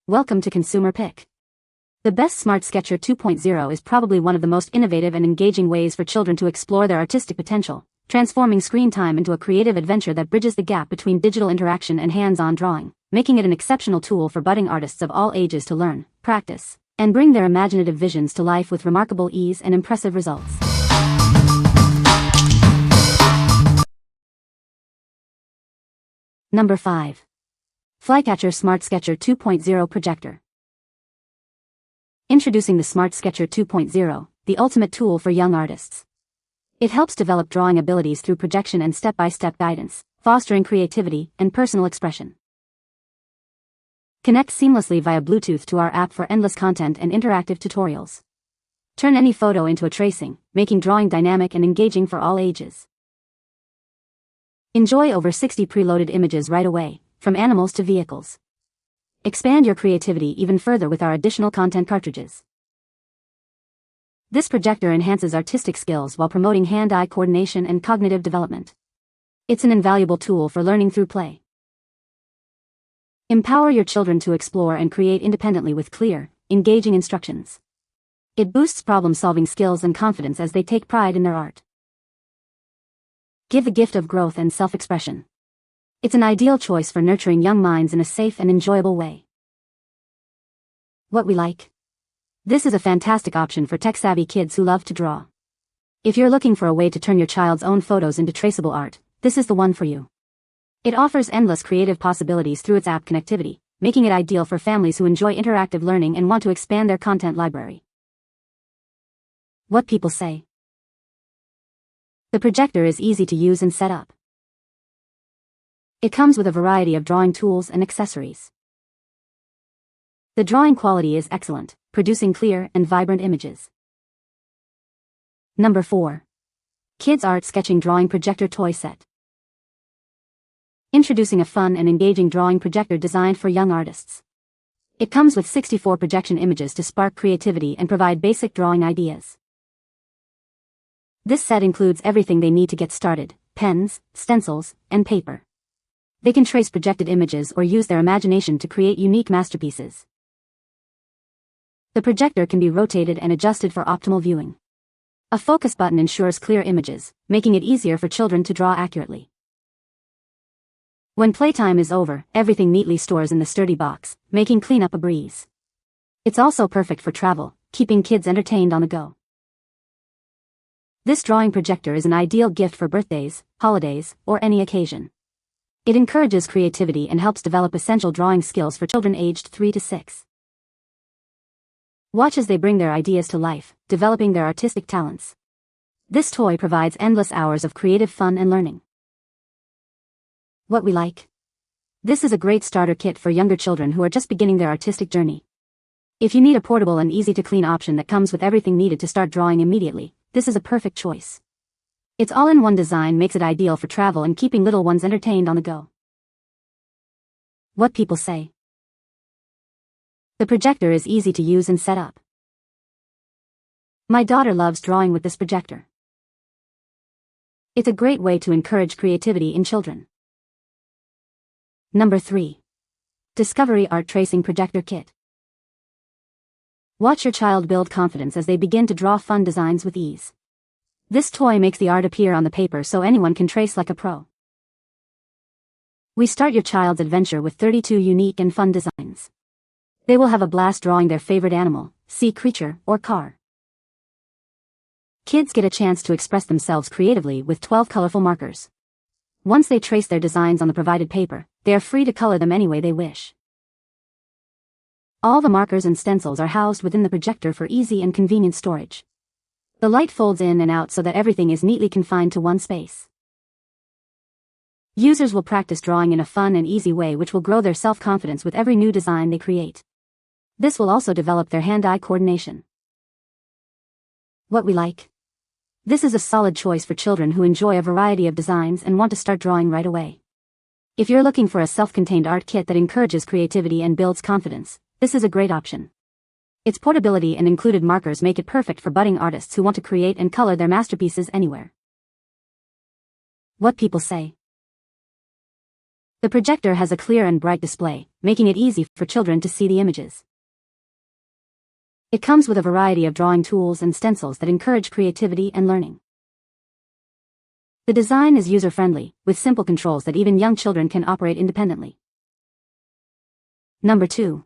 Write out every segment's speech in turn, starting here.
Welcome to Consumer Pick. The best Smart Sketcher 2.0 is probably one of the most innovative and engaging ways for children to explore their artistic potential, transforming screen time into a creative adventure that bridges the gap between digital interaction and hands-on drawing, making it an exceptional tool for budding artists of all ages to learn, practice, and bring their imaginative visions to life with remarkable ease and impressive results. Number 5. Flycatcher Smart Sketcher 2.0 Projector. Introducing the Smart Sketcher 2.0, the ultimate tool for young artists. It helps develop drawing abilities through projection and step-by-step guidance, fostering creativity and personal expression. Connect seamlessly via Bluetooth to our app for endless content and interactive tutorials. Turn any photo into a tracing, making drawing dynamic and engaging for all ages. Enjoy over 60 preloaded images right away, from animals to vehicles. Expand your creativity even further with our additional content cartridges. This projector enhances artistic skills while promoting hand-eye coordination and cognitive development. It's an invaluable tool for learning through play. Empower your children to explore and create independently with clear, engaging instructions. It boosts problem-solving skills and confidence as they take pride in their art. Give the gift of growth and self-expression. It's an ideal choice for nurturing young minds in a safe and enjoyable way. What we like? This is a fantastic option for tech-savvy kids who love to draw. If you're looking for a way to turn your child's own photos into traceable art, this is the one for you. It offers endless creative possibilities through its app connectivity, making it ideal for families who enjoy interactive learning and want to expand their content library. What people say. The projector is easy to use and set up. It comes with a variety of drawing tools and accessories. The drawing quality is excellent, producing clear and vibrant images. Number 4. Kids Art Sketching Drawing Projector Toy Set. Introducing a fun and engaging drawing projector designed for young artists. It comes with 64 projection images to spark creativity and provide basic drawing ideas. This set includes everything they need to get started: pens, stencils, and paper. They can trace projected images or use their imagination to create unique masterpieces. The projector can be rotated and adjusted for optimal viewing. A focus button ensures clear images, making it easier for children to draw accurately. When playtime is over, everything neatly stores in the sturdy box, making cleanup a breeze. It's also perfect for travel, keeping kids entertained on the go. This drawing projector is an ideal gift for birthdays, holidays, or any occasion. It encourages creativity and helps develop essential drawing skills for children aged 3 to 6. Watch as they bring their ideas to life, developing their artistic talents. This toy provides endless hours of creative fun and learning. What we like? This is a great starter kit for younger children who are just beginning their artistic journey. If you need a portable and easy-to-clean option that comes with everything needed to start drawing immediately, this is a perfect choice. Its all-in-one design makes it ideal for travel and keeping little ones entertained on the go. What people say. The projector is easy to use and set up. My daughter loves drawing with this projector. It's a great way to encourage creativity in children. Number 3. Discovery Art Tracing Projector Kit. Watch your child build confidence as they begin to draw fun designs with ease. This toy makes the art appear on the paper so anyone can trace like a pro. We start your child's adventure with 32 unique and fun designs. They will have a blast drawing their favorite animal, sea creature, or car. Kids get a chance to express themselves creatively with 12 colorful markers. Once they trace their designs on the provided paper, they are free to color them any way they wish. All the markers and stencils are housed within the projector for easy and convenient storage. The light folds in and out so that everything is neatly confined to one space. Users will practice drawing in a fun and easy way, which will grow their self-confidence with every new design they create. This will also develop their hand-eye coordination. What we like? This is a solid choice for children who enjoy a variety of designs and want to start drawing right away. If you're looking for a self-contained art kit that encourages creativity and builds confidence, this is a great option. Its portability and included markers make it perfect for budding artists who want to create and color their masterpieces anywhere. What people say. The projector has a clear and bright display, making it easy for children to see the images. It comes with a variety of drawing tools and stencils that encourage creativity and learning. The design is user-friendly, with simple controls that even young children can operate independently. Number 2.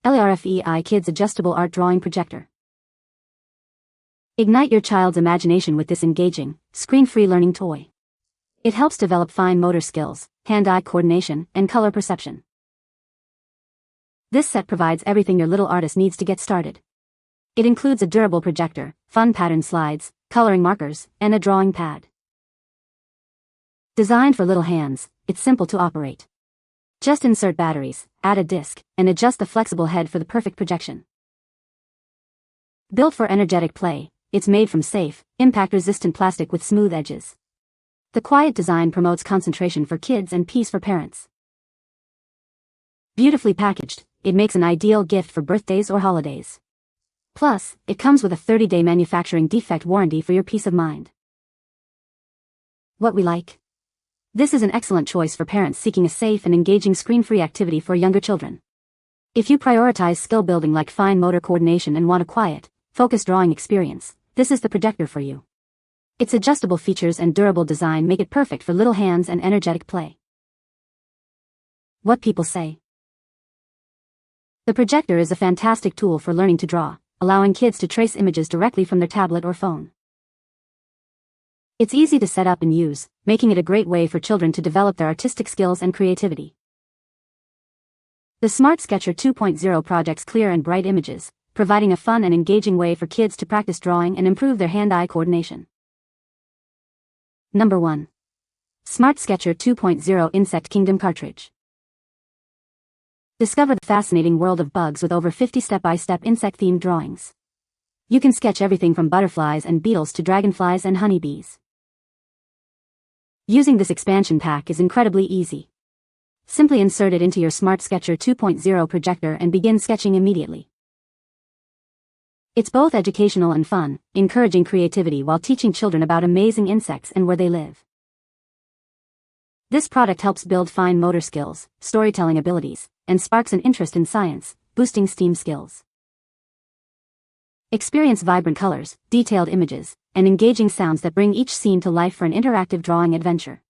LEERFEI Kids Adjustable Art Drawing Projector. Ignite your child's imagination with this engaging, screen-free learning toy. It helps develop fine motor skills, hand-eye coordination, and color perception. This set provides everything your little artist needs to get started. It includes a durable projector, fun pattern slides, coloring markers, and a drawing pad. Designed for little hands, it's simple to operate. Just insert batteries, add a disc, and adjust the flexible head for the perfect projection. Built for energetic play, it's made from safe, impact-resistant plastic with smooth edges. The quiet design promotes concentration for kids and peace for parents. Beautifully packaged, it makes an ideal gift for birthdays or holidays. Plus, it comes with a 30-day manufacturing defect warranty for your peace of mind. What we like? This is an excellent choice for parents seeking a safe and engaging screen-free activity for younger children. If you prioritize skill building like fine motor coordination and want a quiet, focused drawing experience, this is the projector for you. Its adjustable features and durable design make it perfect for little hands and energetic play. What people say. The projector is a fantastic tool for learning to draw, allowing kids to trace images directly from their tablet or phone. It's easy to set up and use, making it a great way for children to develop their artistic skills and creativity. The Flycatcher 2.0 projects clear and bright images, providing a fun and engaging way for kids to practice drawing and improve their hand-eye coordination. Number 1. Flycatcher 2.0 Insect Kingdom Cartridge. Discover the fascinating world of bugs with over 50 step-by-step insect-themed drawings. You can sketch everything from butterflies and beetles to dragonflies and honeybees. Using this expansion pack is incredibly easy. Simply insert it into your Flycatcher 2.0 projector and begin sketching immediately. It's both educational and fun, encouraging creativity while teaching children about amazing insects and where they live. This product helps build fine motor skills, storytelling abilities, and sparks an interest in science, boosting STEAM skills. Experience vibrant colors, detailed images, and engaging sounds that bring each scene to life for an interactive drawing adventure.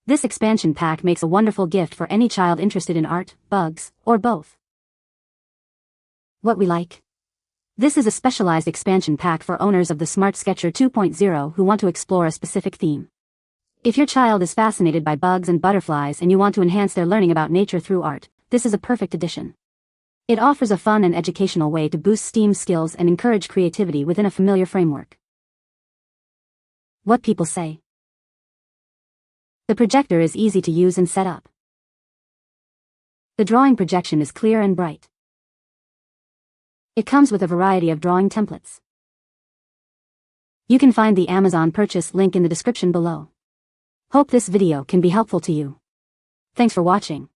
This expansion pack makes a wonderful gift for any child interested in art, bugs, or both. What we like? This is a specialized expansion pack for owners of the Flycatcher 2.0 who want to explore a specific theme. If your child is fascinated by bugs and butterflies and you want to enhance their learning about nature through art, this is a perfect addition. It offers a fun and educational way to boost STEAM skills and encourage creativity within a familiar framework. What people say. The projector is easy to use and set up. The drawing projection is clear and bright. It comes with a variety of drawing templates. You can find the Amazon purchase link in the description below. Hope this video can be helpful to you. Thanks for watching.